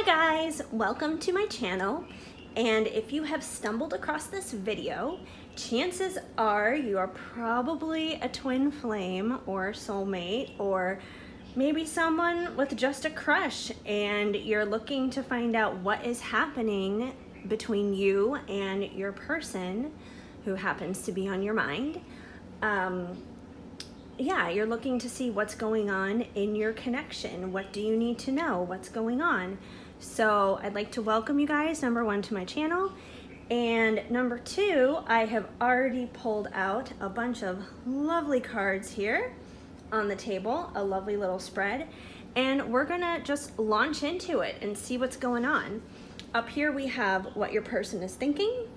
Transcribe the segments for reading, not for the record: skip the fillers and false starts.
guys, welcome to my channel. And if you have stumbled across this video, chances are you are probably a twin flame or soulmate, or maybe someone with just a crush, and you're looking to find out what is happening between you and your person who happens to be on your mind. Yeah, you're looking to see what's going on in your connection. What do you need to know? What's going on? So I'd like to welcome you guys, number one, to my channel. And number two, I have already pulled out a bunch of lovely cards here on the table, a lovely little spread. And we're gonna just launch into it and see what's going on. Up here we have what your person is thinking,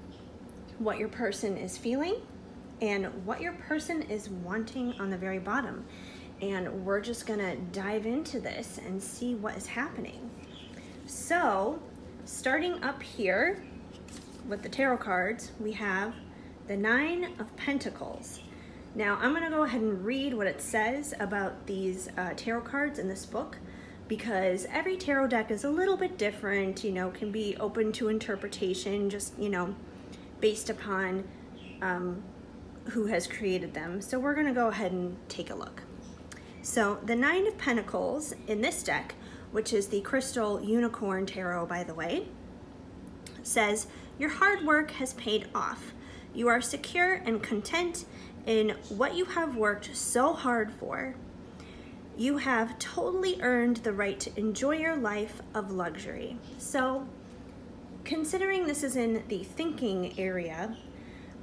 what your person is feeling, and what your person is wanting on the very bottom. And we're just gonna dive into this and see what is happening. So, starting up here with the tarot cards, we have the Nine of Pentacles. Now, I'm gonna go ahead and read what it says about these tarot cards in this book, because every tarot deck is a little bit different, you know, can be open to interpretation, just, you know, based upon who has created them. So we're gonna go ahead and take a look. So the Nine of Pentacles in this deck, which is the Crystal Unicorn Tarot, by the way, says, your hard work has paid off. You are secure and content in what you have worked so hard for. You have totally earned the right to enjoy your life of luxury. So considering this is in the thinking area,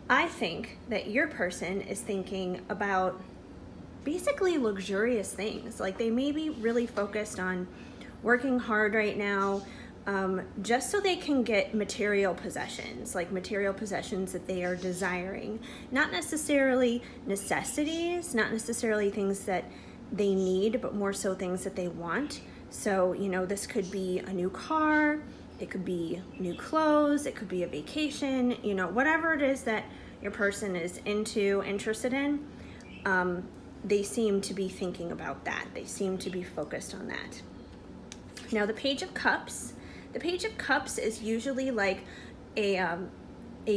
I think that your person is thinking about basically luxurious things. Like they may be really focused on working hard right now just so they can get material possessions, like material possessions that they are desiring. Not necessarily necessities, not necessarily things that they need, but more so things that they want. So, you know, this could be a new car, it could be new clothes, it could be a vacation, you know, whatever it is that your person is interested in, they seem to be thinking about that. They seem to be focused on that. Now, the Page of Cups. The Page of Cups is usually like a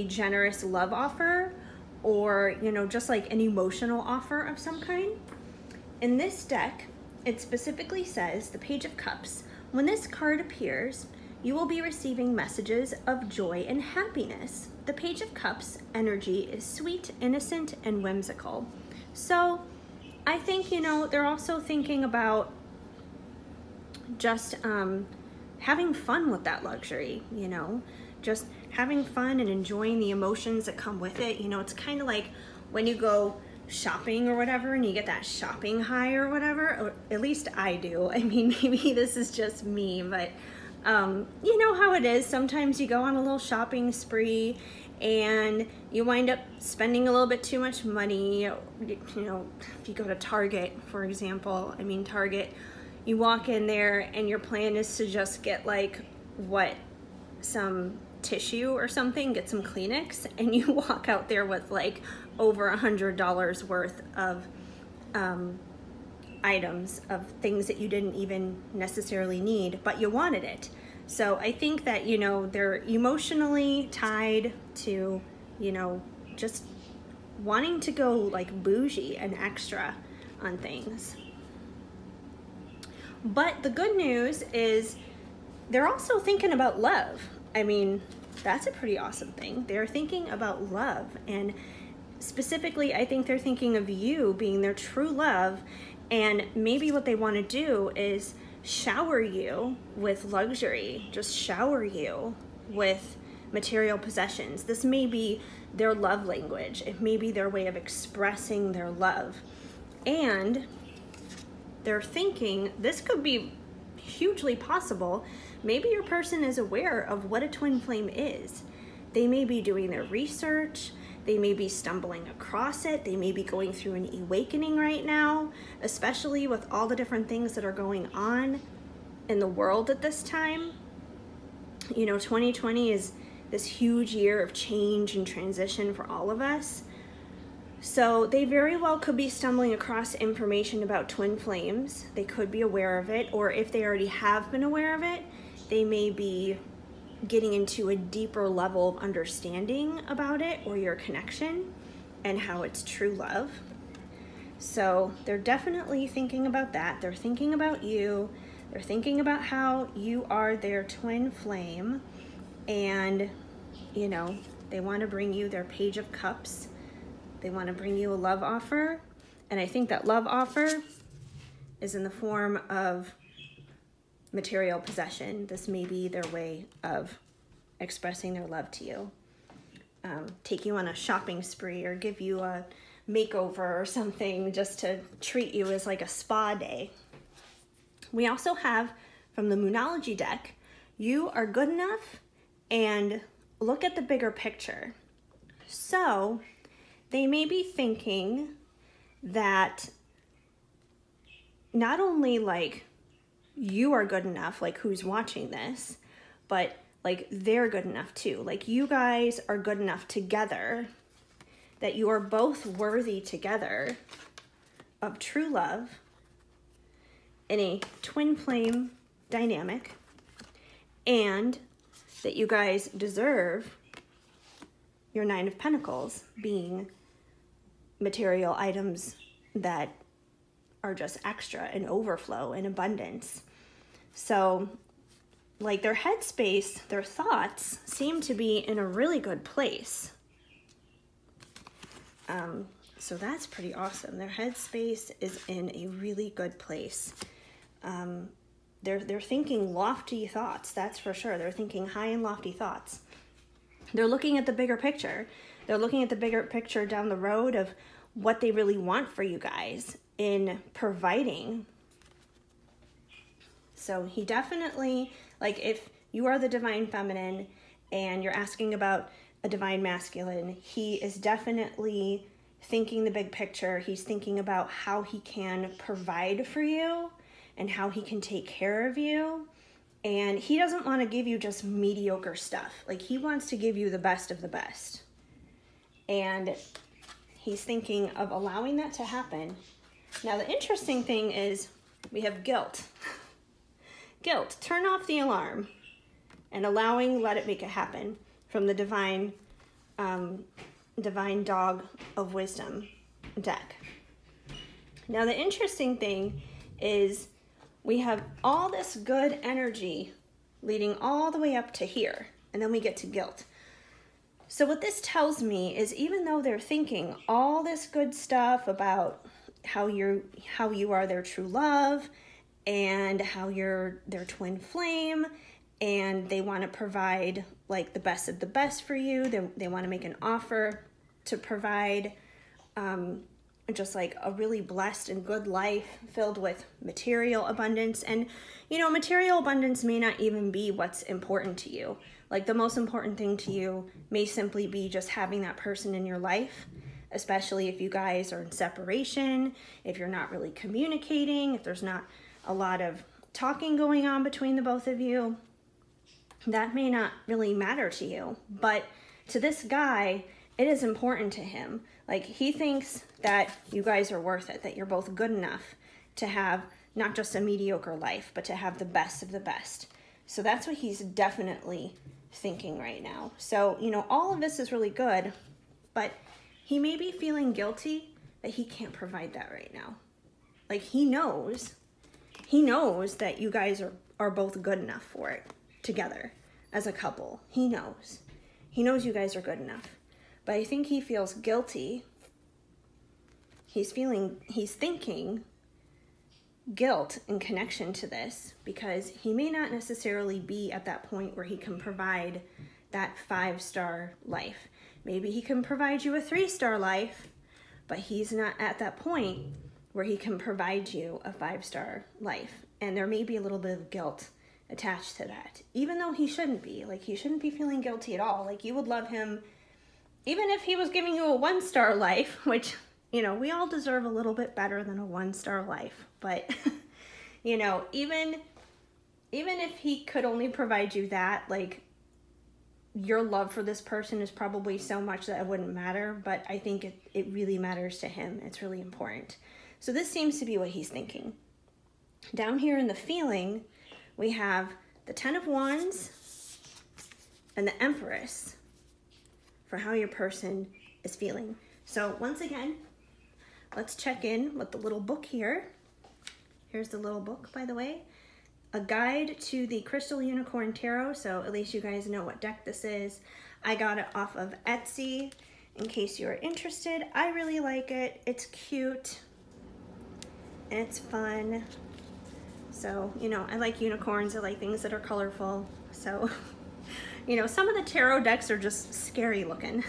generous love offer, or, you know, just like an emotional offer of some kind. In this deck, it specifically says, the Page of Cups, when this card appears, you will be receiving messages of joy and happiness. The Page of Cups energy is sweet, innocent, and whimsical. So I think, you know, they're also thinking about just having fun with that luxury, you know, just having fun and enjoying the emotions that come with it. You know, it's kind of like when you go shopping or whatever and you get that shopping high or whatever, or at least I do. I mean, maybe this is just me, but you know how it is. Sometimes you go on a little shopping spree and you wind up spending a little bit too much money. You know, if you go to Target, for example, I mean, Target, you walk in there and your plan is to just get like, what, some tissue or something, get some Kleenex, and you walk out there with like over $100 worth of items, of things that you didn't even necessarily need, but you wanted it. So I think that, you know, they're emotionally tied to, you know, just wanting to go like bougie and extra on things. But the good news is they're also thinking about love. I mean, that's a pretty awesome thing. They're thinking about love, and specifically, I think they're thinking of you being their true love. And maybe what they want to do is shower you with luxury, just shower you with material possessions. This may be their love language. It may be their way of expressing their love. And they're thinking, this could be hugely possible. Maybe your person is aware of what a twin flame is. They may be doing their research. They may be stumbling across it. They may be going through an awakening right now, especially with all the different things that are going on in the world at this time. You know, 2020 is this huge year of change and transition for all of us. So they very well could be stumbling across information about twin flames. They could be aware of it, or if they already have been aware of it, they may be getting into a deeper level of understanding about it or your connection and how it's true love. So they're definitely thinking about that. They're thinking about you. They're thinking about how you are their twin flame, and you know, they want to bring you their Page of Cups. They want to bring you a love offer, and I think that love offer is in the form of material possession. This may be their way of expressing their love to you. Take you on a shopping spree or give you a makeover or something just to treat you as like a spa day. We also have from the Moonology deck, you are good enough and look at the bigger picture. So they may be thinking that not only like you are good enough, like who's watching this, but like they're good enough too. Like you guys are good enough together that you are both worthy together of true love in a twin flame dynamic, and that you guys deserve your Nine of Pentacles, being material items that are just extra and overflow and abundance. So like their headspace, their thoughts seem to be in a really good place. So that's pretty awesome. Their headspace is in a really good place. They're thinking lofty thoughts, that's for sure. They're thinking high and lofty thoughts. They're looking at the bigger picture. They're looking at the bigger picture down the road of what they really want for you guys in providing. So he definitely, like if you are the divine feminine and you're asking about a divine masculine, he is definitely thinking the big picture. He's thinking about how he can provide for you and how he can take care of you. And he doesn't want to give you just mediocre stuff. Like he wants to give you the best of the best. And he's thinking of allowing that to happen. Now the interesting thing is we have guilt. Guilt, turn off the alarm, and allowing, let it make it happen, from the divine dog of wisdom deck. Now the interesting thing is we have all this good energy leading all the way up to here, and then we get to guilt. So what this tells me is even though they're thinking all this good stuff about how you are their true love and how you're their twin flame, and they want to provide like the best of the best for you, they want to make an offer to provide just like a really blessed and good life filled with material abundance. And you know, material abundance may not even be what's important to you. Like the most important thing to you may simply be just having that person in your life, especially if you guys are in separation, if you're not really communicating, if there's not a lot of talking going on between the both of you. That may not really matter to you, but to this guy, it is important to him. Like he thinks that you guys are worth it, that you're both good enough to have not just a mediocre life, but to have the best of the best. So that's what he's definitely thinking right now. So, you know, all of this is really good, but he may be feeling guilty that he can't provide that right now. Like he knows that you guys are both good enough for it together as a couple. He knows you guys are good enough, but I think he feels guilty. He's thinking guilt in connection to this because he may not necessarily be at that point where he can provide that 5-star life. Maybe he can provide you a 3-star life, but he's not at that point where he can provide you a 5-star life. And there may be a little bit of guilt attached to that, even though he shouldn't be. Like he shouldn't be feeling guilty at all. Like you would love him even if he was giving you a 1-star life, which, you know, we all deserve a little bit better than a 1-star life. But, you know, even if he could only provide you that, like your love for this person is probably so much that it wouldn't matter. But I think it really matters to him. It's really important. So this seems to be what he's thinking. Down here in the feeling, we have the Ten of Wands and the Empress for how your person is feeling. So once again, let's check in with the little book here. Here's the little book, by the way. A guide to the Crystal Unicorn Tarot, so at least you guys know what deck this is. I got it off of Etsy in case you're interested. I really like it. It's cute and it's fun. So, you know, I like unicorns. I like things that are colorful. So, you know, some of the tarot decks are just scary looking.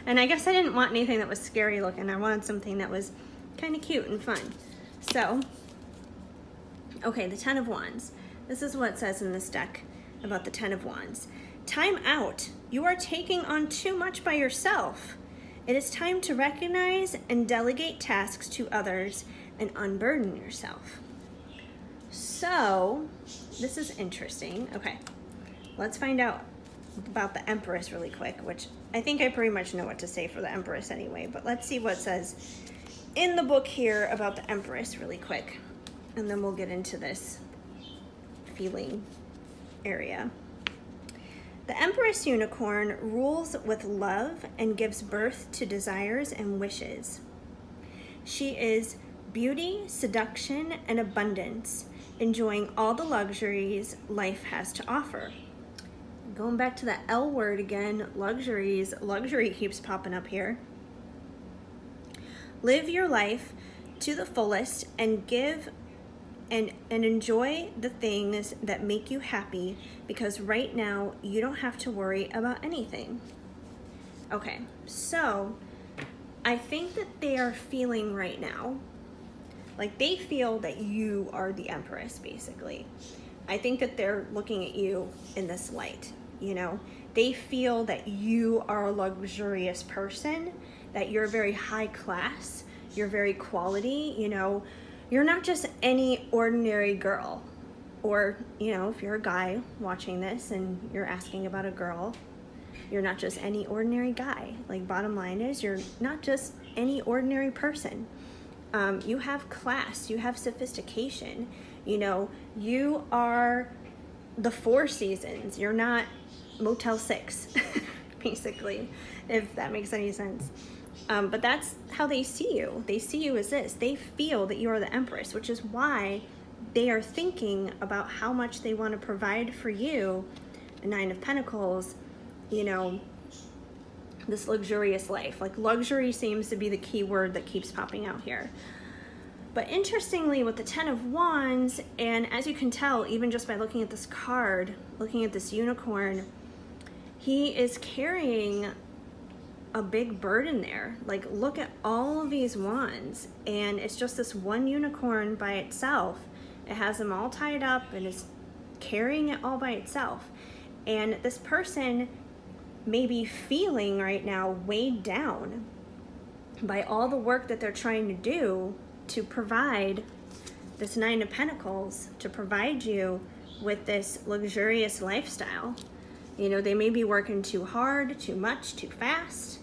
And I guess I didn't want anything that was scary looking. I wanted something that was kind of cute and fun. So, okay, the Ten of Wands. This is what it says in this deck about the Ten of Wands. Time out. You are taking on too much by yourself. It is time to recognize and delegate tasks to others and unburden yourself. So, this is interesting. Okay, let's find out about the Empress really quick, which I think I pretty much know what to say for the Empress anyway, but let's see what it says in the book here about the Empress really quick. And then we'll get into this feeling area. The Empress Unicorn rules with love and gives birth to desires and wishes. She is beauty, seduction, and abundance, enjoying all the luxuries life has to offer. Going back to that L word again, luxuries. Luxury keeps popping up here. Live your life to the fullest and give and enjoy the things that make you happy, because right now you don't have to worry about anything. Okay, so I think that they are feeling right now, like they feel that you are the Empress, basically. I think that they're looking at you in this light, you know? They feel that you are a luxurious person, that you're very high class, you're very quality, you know? You're not just any ordinary girl. Or, you know, if you're a guy watching this and you're asking about a girl, you're not just any ordinary guy. Like, bottom line is, you're not just any ordinary person. You have class, you have sophistication, you know, you are the Four Seasons. You're not Motel 6, basically, if that makes any sense. But that's how they see you. They see you as this. They feel that you are the Empress, which is why they are thinking about how much they want to provide for you. A Nine of Pentacles, you know, this luxurious life. Like, luxury seems to be the key word that keeps popping out here. But interestingly, with the Ten of Wands, and as you can tell, even just by looking at this card, looking at this unicorn, he is carrying a big burden there. Like, look at all of these wands, and it's just this one unicorn by itself. It has them all tied up and is carrying it all by itself. And this person may be feeling right now weighed down by all the work that they're trying to do to provide this Nine of Pentacles, to provide you with this luxurious lifestyle. You know, they may be working too hard, too much, too fast.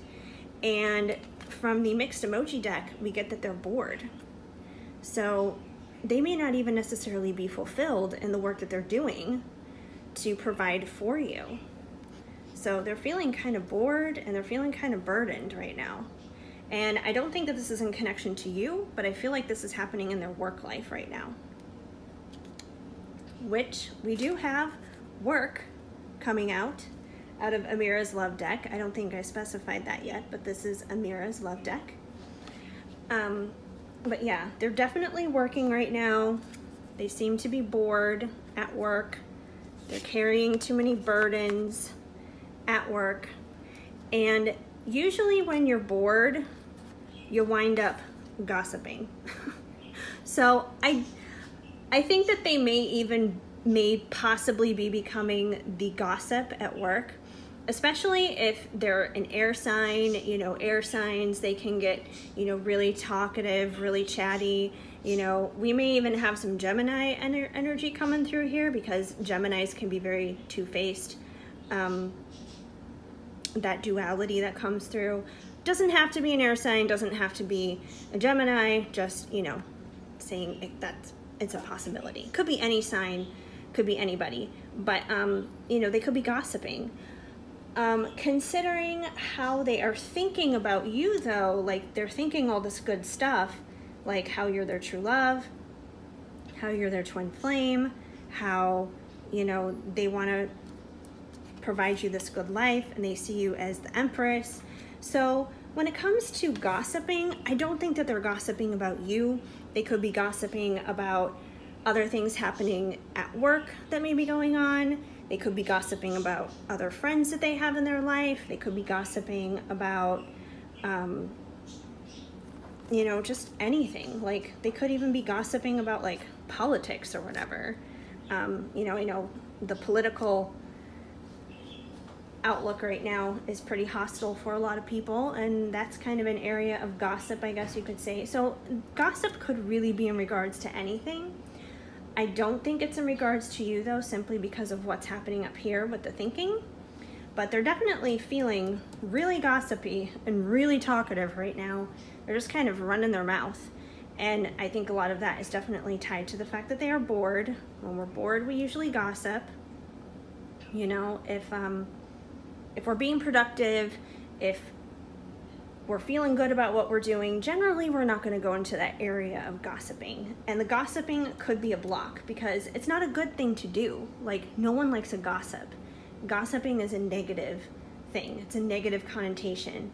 And from the mixed emoji deck, we get that they're bored. So they may not even necessarily be fulfilled in the work that they're doing to provide for you. So they're feeling kind of bored and they're feeling kind of burdened right now. And I don't think that this is in connection to you, but I feel like this is happening in their work life right now. Which we do have work coming out of Amira's love deck. I don't think I specified that yet, but this is Amira's love deck. But yeah, they're definitely working right now. They seem to be bored at work. They're carrying too many burdens at work. And usually when you're bored, you wind up gossiping. So I think that they may possibly be becoming the gossip at work, especially if they're an air sign. You know, air signs, they can get, you know, really talkative, really chatty. You know, we may even have some Gemini energy coming through here, because Geminis can be very two-faced. That duality that comes through. Doesn't have to be an air sign, doesn't have to be a Gemini, just, you know, saying that it's a possibility. Could be any sign could be anybody, but you know, they could be gossiping. Considering how they are thinking about you though, like they're thinking all this good stuff, like how you're their true love, how you're their twin flame, how, you know, they want to provide you this good life and they see you as the Empress. So when it comes to gossiping, I don't think that they're gossiping about you. They could be gossiping about other things happening at work that may be going on. They could be gossiping about other friends that they have in their life. They could be gossiping about, you know, just anything. Like they could even be gossiping about like politics or whatever. You know, I know the political outlook right now is pretty hostile for a lot of people, and that's kind of an area of gossip, I guess you could say. So gossip could really be in regards to anything. I don't think it's in regards to you though, simply because of what's happening up here with the thinking, but they're definitely feeling really gossipy and really talkative right now. They're just kind of running their mouth. And I think a lot of that is definitely tied to the fact that they are bored. When we're bored, we usually gossip. You know, if we're being productive, if we're feeling good about what we're doing, generally we're not going to go into that area of gossiping. And the gossiping could be a block because it's not a good thing to do. Like, no one likes a gossip. Gossiping is a negative thing. It's a negative connotation.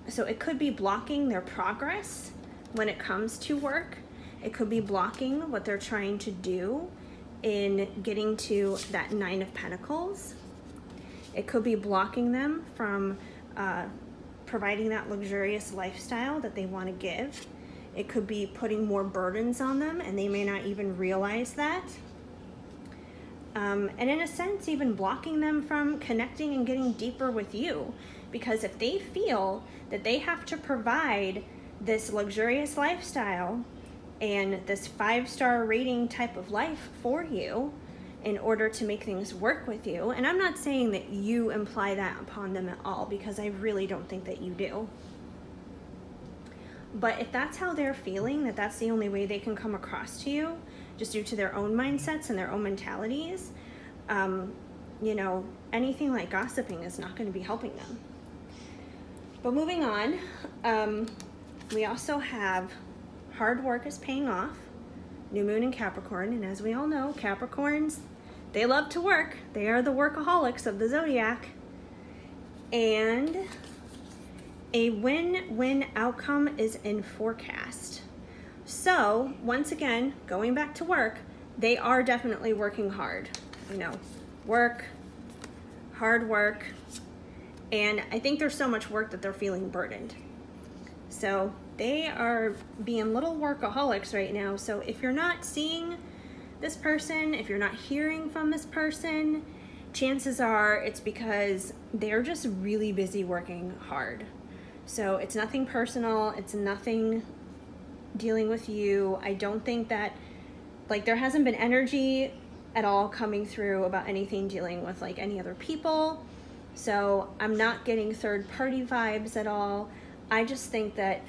So it could be blocking their progress when it comes to work. It could be blocking what they're trying to do in getting to that 9 of Pentacles. It could be blocking them from providing that luxurious lifestyle that they want to give. It could be putting more burdens on them and they may not even realize that. And in a sense, even blocking them from connecting and getting deeper with you. Because if they feel that they have to provide this luxurious lifestyle and this 5-star rating type of life for you in order to make things work with you, and I'm not saying that you imply that upon them at all, because I really don't think that you do. But if that's how they're feeling, that that's the only way they can come across to you, just due to their own mindsets and their own mentalities, you know, anything like gossiping is not going to be helping them. But moving on, we also have hard work is paying off, new moon in Capricorn, and as we all know, Capricorns, they love to work. They are the workaholics of the zodiac. And a win-win outcome is in forecast. So once again, going back to work, they are definitely working hard. You know, work, hard work. And I think there's so much work that they're feeling burdened. So they are being little workaholics right now. So if you're not seeing this person, if you're not hearing from this person, chances are it's because they're just really busy working hard. So it's nothing personal. It's nothing dealing with you. I don't think that, like, there hasn't been energy at all coming through about anything dealing with like any other people. So I'm not getting third party vibes at all. I just think that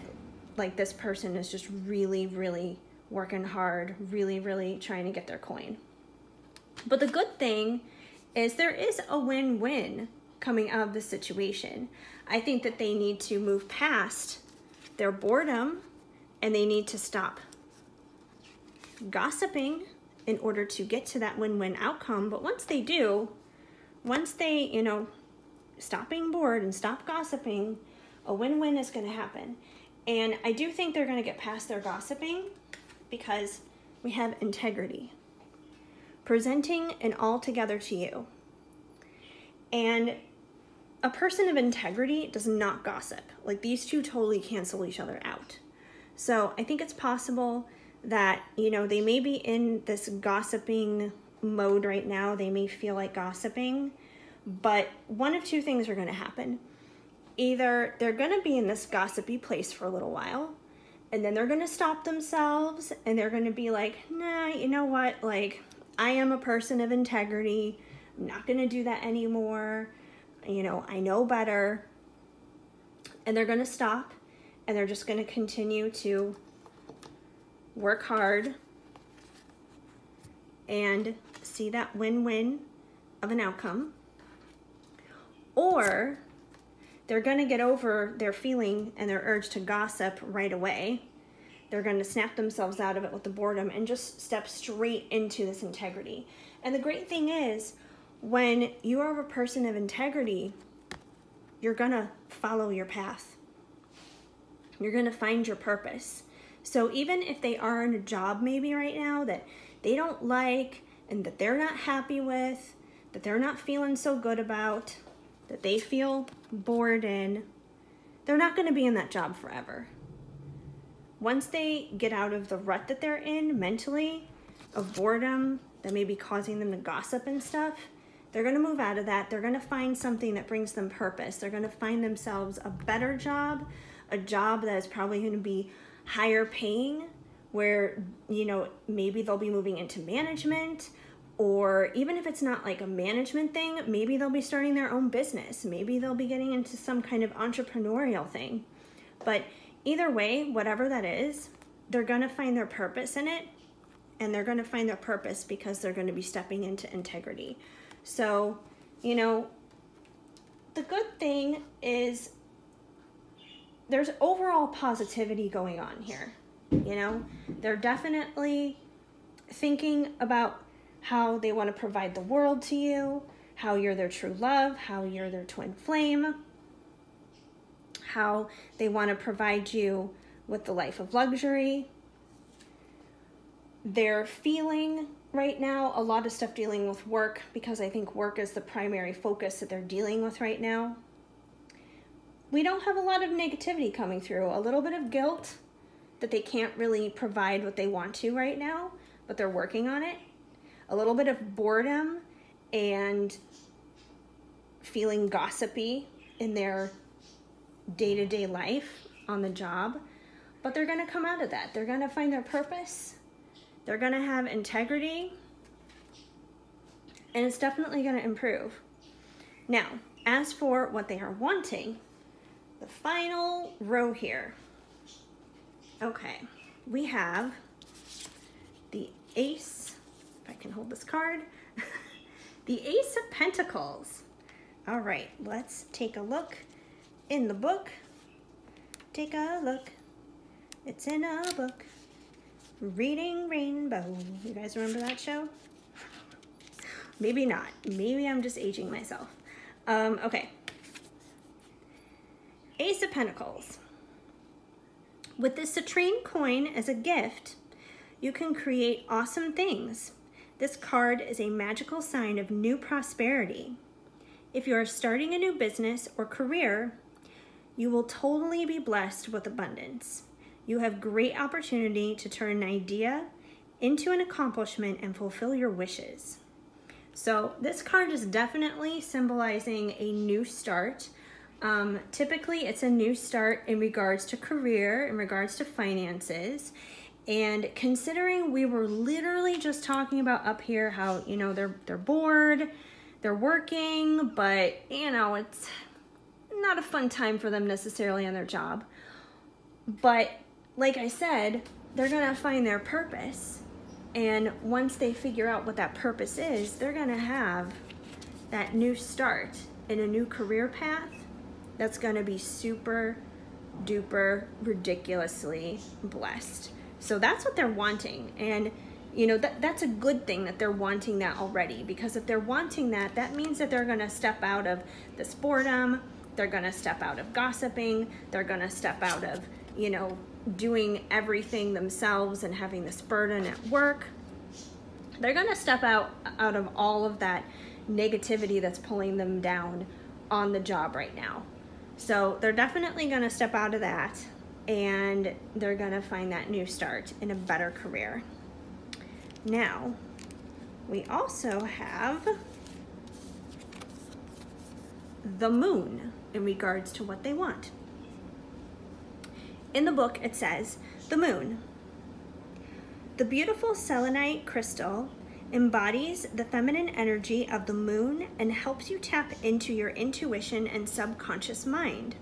like this person is just really, really working hard, really, really trying to get their coin. But the good thing is there is a win-win coming out of this situation. I think that they need to move past their boredom and they need to stop gossiping in order to get to that win-win outcome. But once they do, once they, you know, stop being bored and stop gossiping, a win-win is going to happen. And I do think they're going to get past their gossiping because we have integrity, presenting an all together to you. And a person of integrity does not gossip. Like, these two totally cancel each other out. So I think it's possible that, you know, they may be in this gossiping mode right now. They may feel like gossiping, but one of two things are going to happen. Either they're going to be in this gossipy place for a little while, and then they're going to stop themselves and they're going to be like, nah, you know what? Like, I am a person of integrity. I'm not going to do that anymore. You know, I know better. And they're going to stop and they're just going to continue to work hard and see that win-win of an outcome, or they're going to get over their feeling and their urge to gossip right away. They're going to snap themselves out of it with the boredom and just step straight into this integrity. And the great thing is, when you are a person of integrity, you're going to follow your path. You're going to find your purpose. So even if they are in a job maybe right now that they don't like and that they're not happy with, that they're not feeling so good about, that they feel bored in, they're not going to be in that job forever. Once they get out of the rut that they're in mentally, of boredom that may be causing them to gossip and stuff, they're going to move out of that. They're going to find something that brings them purpose. They're going to find themselves a better job, a job that is probably going to be higher paying, where, you know, maybe they'll be moving into management, or even if it's not like a management thing, maybe they'll be starting their own business. Maybe they'll be getting into some kind of entrepreneurial thing. But either way, whatever that is, they're going to find their purpose in it, and they're going to find their purpose because they're going to be stepping into integrity. So, you know, the good thing is there's overall positivity going on here. You know, they're definitely thinking about how they want to provide the world to you, how you're their true love, how you're their twin flame, how they want to provide you with the life of luxury. They're feeling right now a lot of stuff dealing with work, because I think work is the primary focus that they're dealing with right now. We don't have a lot of negativity coming through, a little bit of guilt that they can't really provide what they want to right now, but they're working on it. A little bit of boredom and feeling gossipy in their day-to-day life on the job, but they're going to come out of that. They're going to find their purpose. They're going to have integrity, and it's definitely going to improve. Now, as for what they are wanting, the final row here. Okay, we have the Ace, if I can hold this card, the Ace of Pentacles. All right, let's take a look in the book. Take a look. It's in a book. Reading Rainbow. You guys remember that show? Maybe not. Maybe I'm just aging myself. Okay. Ace of Pentacles. With this citrine coin as a gift, you can create awesome things. This card is a magical sign of new prosperity. If you are starting a new business or career, you will totally be blessed with abundance. You have great opportunity to turn an idea into an accomplishment and fulfill your wishes. So this card is definitely symbolizing a new start. Typically it's a new start in regards to career, in regards to finances. And considering we were literally just talking about up here how, you know, they're bored, they're working, but you know, it's not a fun time for them necessarily on their job. But like I said, they're gonna find their purpose. And once they figure out what that purpose is, they're gonna have that new start in a new career path that's gonna be super duper ridiculously blessed. So that's what they're wanting. And you know, that's a good thing that they're wanting that already, because if they're wanting that, that means that they're gonna step out of this boredom, they're gonna step out of gossiping, they're gonna step out of, you know, doing everything themselves and having this burden at work. They're gonna step out of all of that negativity that's pulling them down on the job right now. So they're definitely gonna step out of that, and they're gonna find that new start in a better career. Now, we also have the Moon in regards to what they want. In the book, it says, the Moon. The beautiful selenite crystal embodies the feminine energy of the moon and helps you tap into your intuition and subconscious mind.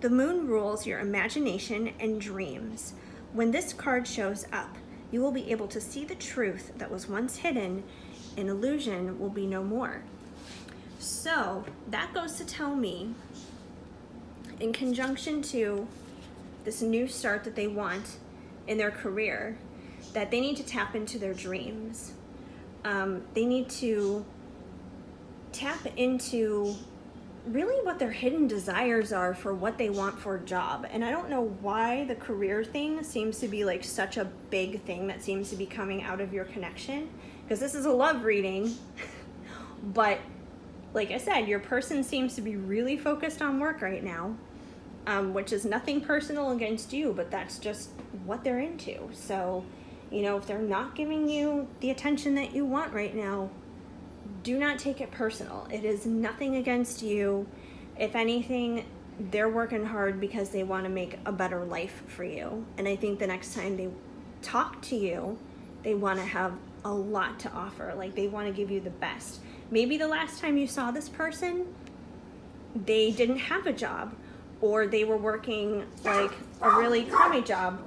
The moon rules your imagination and dreams. When this card shows up, You will be able to see the truth that was once hidden, and illusion will be no more. So that goes to tell me, in conjunction to this new start that they want in their career, that they need to tap into their dreams. They need to tap into really what their hidden desires are for what they want for a job. And I don't know why the career thing seems to be like such a big thing that seems to be coming out of your connection, because this is a love reading. But like I said, your person seems to be really focused on work right now, which is nothing personal against you, but that's just what they're into. So, you know, if they're not giving you the attention that you want right now, do not take it personal. It is nothing against you. If anything, they're working hard because they want to make a better life for you. And I think the next time they talk to you, they want to have a lot to offer. Like, they want to give you the best. Maybe the last time you saw this person, they didn't have a job, or they were working like a really crummy job.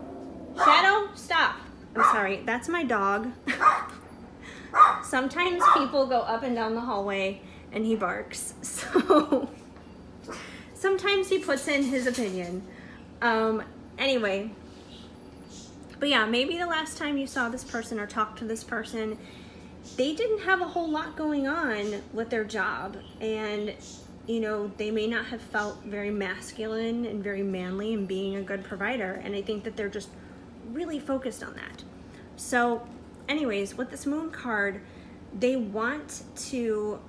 Shadow, stop. I'm sorry, that's my dog. Sometimes people go up and down the hallway and he barks. So sometimes he puts in his opinion. Anyway, but yeah, maybe the last time you saw this person or talked to this person, they didn't have a whole lot going on with their job. And, you know, they may not have felt very masculine and very manly in being a good provider. And I think that they're just really focused on that. So anyways, with this moon card, they want to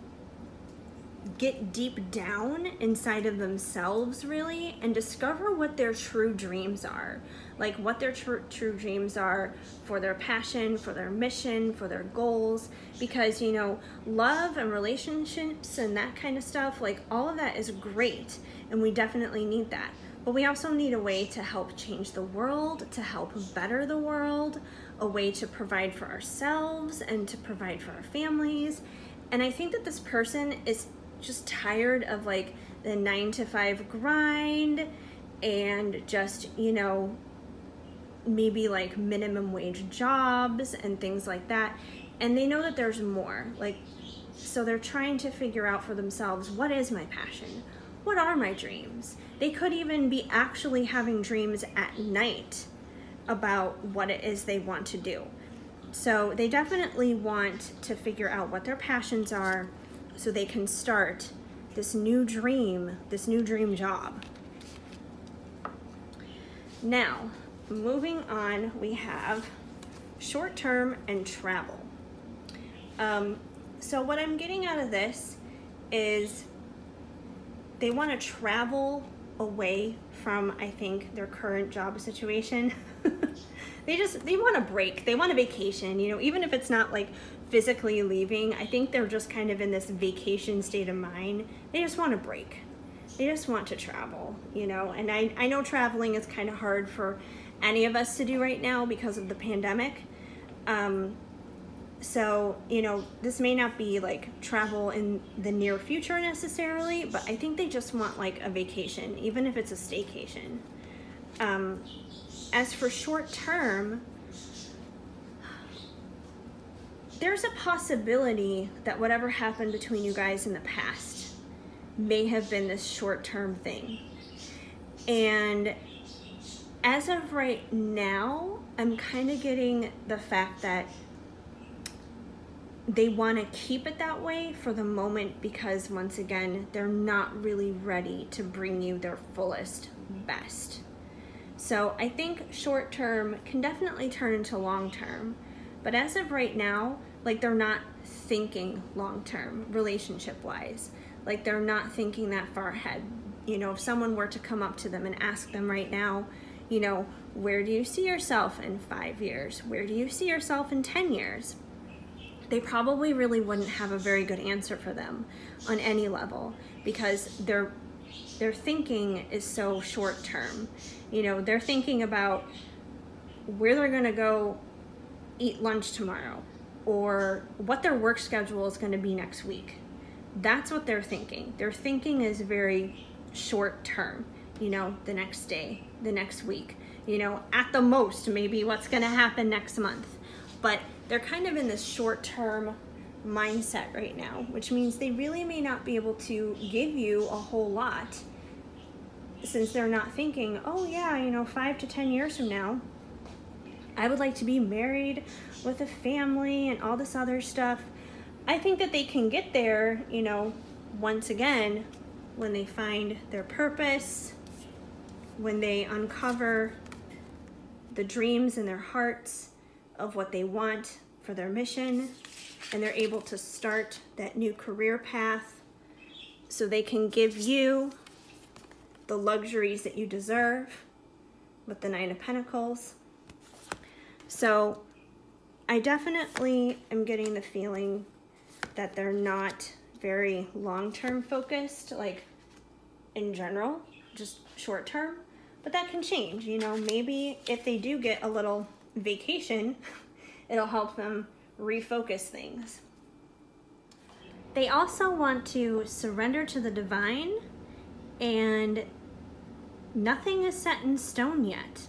get deep down inside of themselves really and discover what their true dreams are. Like what their true dreams are for their passion, for their mission, for their goals. Because, you know, love and relationships and that kind of stuff, like all of that is great, and we definitely need that. But we also need a way to help change the world, to help better the world, a way to provide for ourselves and to provide for our families. And I think that this person is just tired of like the 9-to-5 grind and just, you know, maybe like minimum wage jobs and things like that. And they know that there's more. Like, so they're trying to figure out for themselves, what is my passion? What are my dreams? They could even be actually having dreams at night about what it is they want to do. So they definitely want to figure out what their passions are so they can start this new dream job. Now, moving on, we have short term and travel. So what I'm getting out of this is they want to travel away from, I think, their current job situation. They want a break. They want a vacation, you know, even if it's not like physically leaving. I think they're just kind of in this vacation state of mind. They just want a break. They just want to travel, you know, and I know traveling is kind of hard for any of us to do right now because of the pandemic. So, you know, this may not be like travel in the near future necessarily, but I think they just want like a vacation, even if it's a staycation. As for short term, there's a possibility that whatever happened between you guys in the past may have been this short-term thing. And as of right now, I'm kind of getting the fact that they want to keep it that way for the moment because, once again, they're not really ready to bring you their fullest best. So I think short term can definitely turn into long term. But as of right now, like, they're not thinking long term relationship wise. Like, they're not thinking that far ahead. You know, if someone were to come up to them and ask them right now, you know, where do you see yourself in 5 years? Where do you see yourself in 10 years? They probably really wouldn't have a very good answer for them on any level because their thinking is so short term. You know, they're thinking about where they're gonna go eat lunch tomorrow or what their work schedule is gonna be next week. That's what they're thinking. Their thinking is very short term, you know, the next day, the next week. you know, at the most, maybe what's going to happen next month. But they're kind of in this short-term mindset right now, which means they really may not be able to give you a whole lot, since they're not thinking, oh yeah, you know, 5 to 10 years from now, I would like to be married with a family and all this other stuff. I think that they can get there, you know, once again, when they find their purpose, when they uncover the dreams in their hearts of what they want for their mission, and they're able to start that new career path so they can give you the luxuries that you deserve with the Nine of Pentacles. So I definitely am getting the feeling that they're not very long-term focused, like in general, just short-term, but that can change, you know. Maybe if they do get a little vacation, it'll help them refocus things. They also want to surrender to the divine, and nothing is set in stone yet.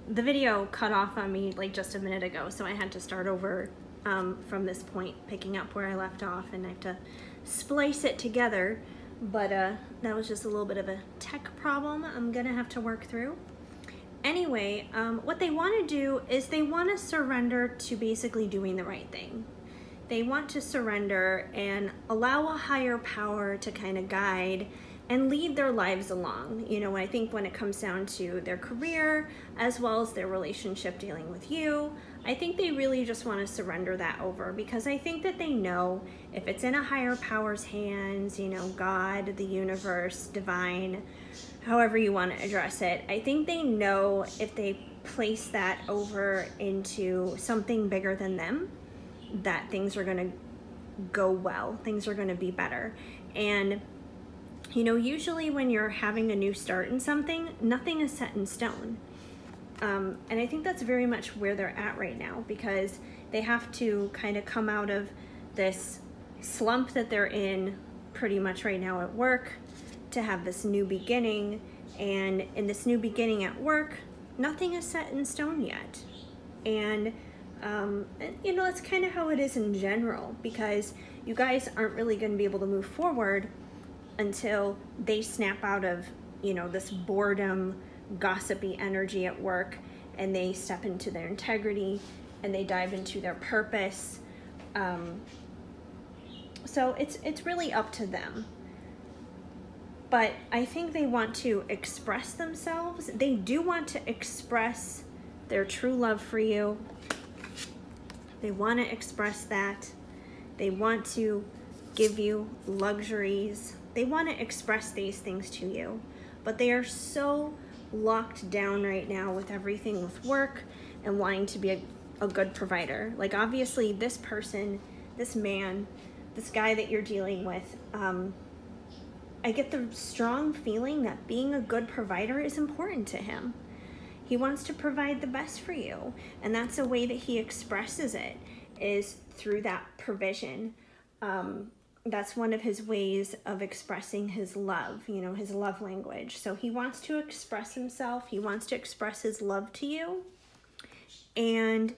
The video cut off on me like just a minute ago, so I had to start over from this point, picking up where I left off, and I have to splice it together. But that was just a little bit of a tech problem I'm gonna have to work through. Anyway, what they want to do is they want to surrender to basically doing the right thing. They want to surrender and allow a higher power to kind of guide and lead their lives along. You know, I think when it comes down to their career as well as their relationship dealing with you, I think they really just want to surrender that over, because I think that they know if it's in a higher power's hands, you know, God, the universe, divine, however you want to address it, I think they know if they place that over into something bigger than them, that things are going to go well, things are going to be better. And you know, usually when you're having a new start in something, nothing is set in stone. And I think that's very much where they're at right now, because they have to kind of come out of this slump that they're in pretty much right now at work to have this new beginning. And in this new beginning at work, nothing is set in stone yet. And you know, that's kind of how it is in general, because you guys aren't really going to be able to move forward until they snap out of, you know, this boredom, gossipy energy at work, and they step into their integrity and they dive into their purpose. So it's really up to them. But I think they want to express themselves. They do want to express their true love for you. They want to express that. They want to give you luxuries. They want to express these things to you, but they are so locked down right now with everything with work and wanting to be a good provider. Like, obviously this person, this man, this guy that you're dealing with, I get the strong feeling that being a good provider is important to him. He wants to provide the best for you, and that's a way that he expresses it, is through that provision. That's one of his ways of expressing his love, you know, his love language. So he wants to express himself. He wants to express his love to you. And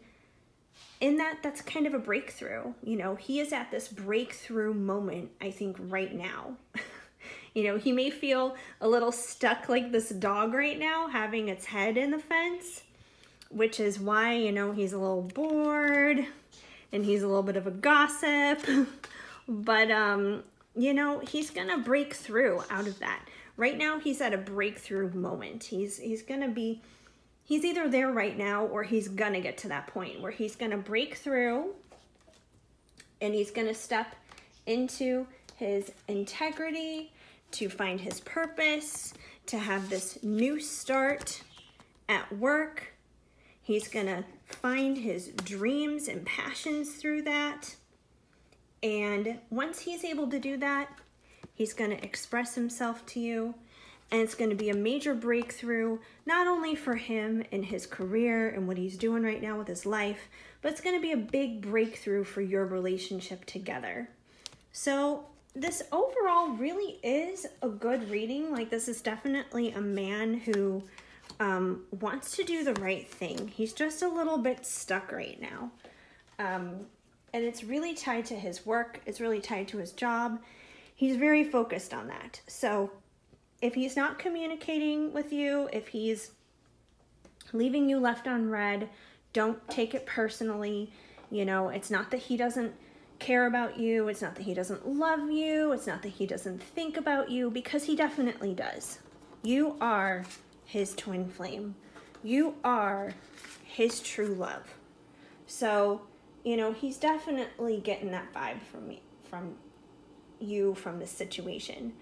in that, that's kind of a breakthrough. You know, he is at this breakthrough moment, I think, right now. You know, he may feel a little stuck like this dog right now, having its head in the fence, which is why, you know, he's a little bored and he's a little bit of a gossip. But, you know, he's going to break through out of that. Right now, he's at a breakthrough moment. He's either there right now, or he's going to get to that point where he's going to break through and he's going to step into his integrity, to find his purpose, to have this new start at work. He's going to find his dreams and passions through that. And once he's able to do that, he's going to express himself to you. And it's going to be a major breakthrough, not only for him in his career and what he's doing right now with his life, but it's going to be a big breakthrough for your relationship together. So this overall really is a good reading. Like, this is definitely a man who wants to do the right thing. He's just a little bit stuck right now. And it's really tied to his work. It's really tied to his job. He's very focused on that. So if he's not communicating with you, if he's leaving you left on red, don't take it personally. You know, it's not that he doesn't care about you. It's not that he doesn't love you. It's not that he doesn't think about you, because he definitely does. You are his twin flame. You are his true love. So, you know, he's definitely getting that vibe from you, from this situation.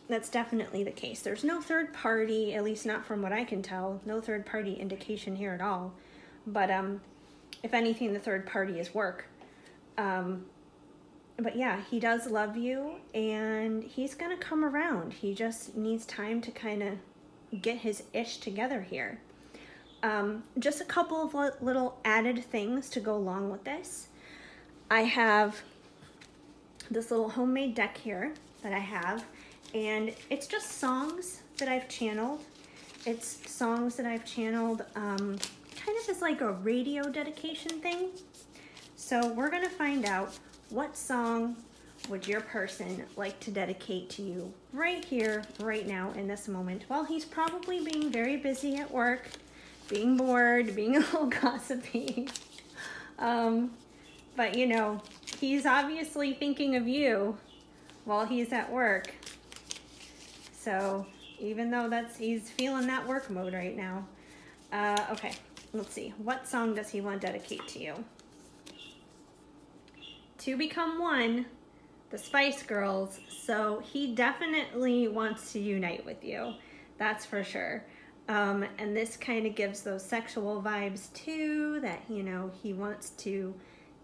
That's definitely the case. There's no third party, at least not from what I can tell. No third party indication here at all. But if anything, the third party is work. But yeah, he does love you, and he's gonna come around. He just needs time to kind of get his ish together here. Just a couple of little added things to go along with this. I have this little homemade deck here that I have, and it's just songs that I've channeled. It's songs that I've channeled kind of as like a radio dedication thing. So we're gonna find out, what song would your person like to dedicate to you right here, right now, in this moment, while he's probably being very busy at work, being bored, being a little gossipy. But you know, he's obviously thinking of you while he's at work. So even though he's feeling that work mode right now. Okay, let's see. What song does he want to dedicate to you? To Become One, the Spice Girls. So he definitely wants to unite with you. That's for sure. And this kind of gives those sexual vibes too, that, you know, he wants to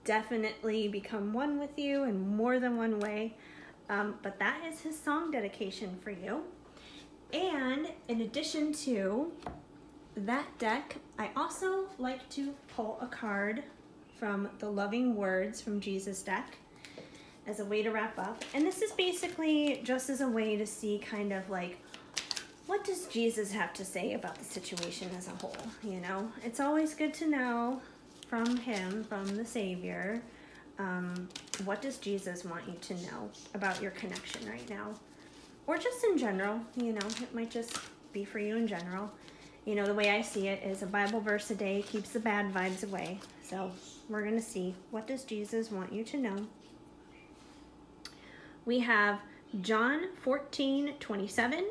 definitely become one with you in more than one way. But that is his song dedication for you. And in addition to that deck, I also like to pull a card from the Loving Words from Jesus deck as a way to wrap up. And this is basically just as a way to see kind of like, what does Jesus have to say about the situation as a whole? You know, it's always good to know from him, from the Savior, what does Jesus want you to know about your connection right now? Or just in general, you know, it might just be for you in general. You know, the way I see it is a Bible verse a day keeps the bad vibes away. So we're going to see, what does Jesus want you to know? We have John 14:27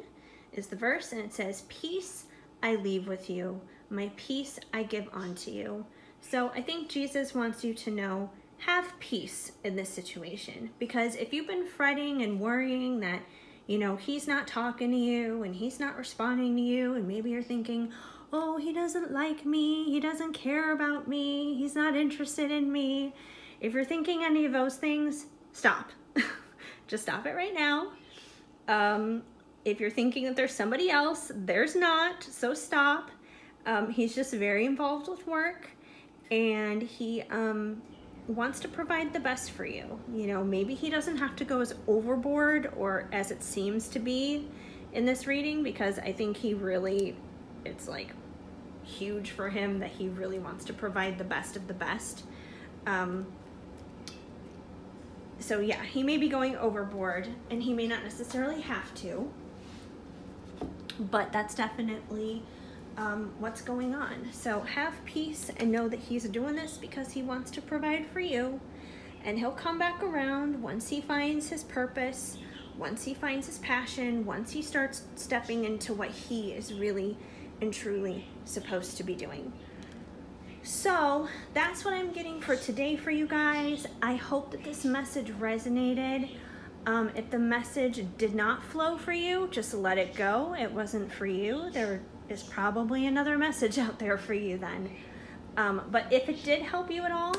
is the verse, and it says, "Peace I leave with you, my peace I give unto you." So I think Jesus wants you to know, have peace in this situation. Because if you've been fretting and worrying that, you know, he's not talking to you and he's not responding to you, and maybe you're thinking, oh, he doesn't like me, he doesn't care about me, he's not interested in me. If you're thinking any of those things, stop. Just stop it right now. If you're thinking that there's somebody else, there's not, so stop. He's just very involved with work, and he wants to provide the best for you. You know, maybe he doesn't have to go as overboard or as it seems to be in this reading, because I think he really, it's like huge for him that he really wants to provide the best of the best. So yeah, he may be going overboard, and he may not necessarily have to, but that's definitely what's going on. So have peace and know that he's doing this because he wants to provide for you, and he'll come back around once he finds his purpose, once he finds his passion, once he starts stepping into what he is really and truly supposed to be doing. So that's what I'm getting for today for you guys. I hope that this message resonated. If the message did not flow for you, just let it go. It wasn't for you. There is probably another message out there for you then. But if it did help you at all,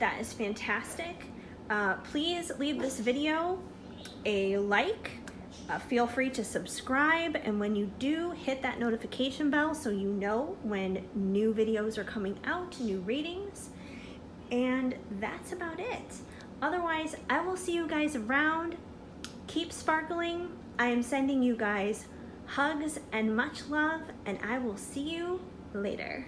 that is fantastic. Please leave this video a like. Feel free to subscribe, and when you do, hit that notification bell so you know when new videos are coming out, new readings. And that's about it. Otherwise, I will see you guys around. Keep sparkling. I am sending you guys hugs and much love, and I will see you later.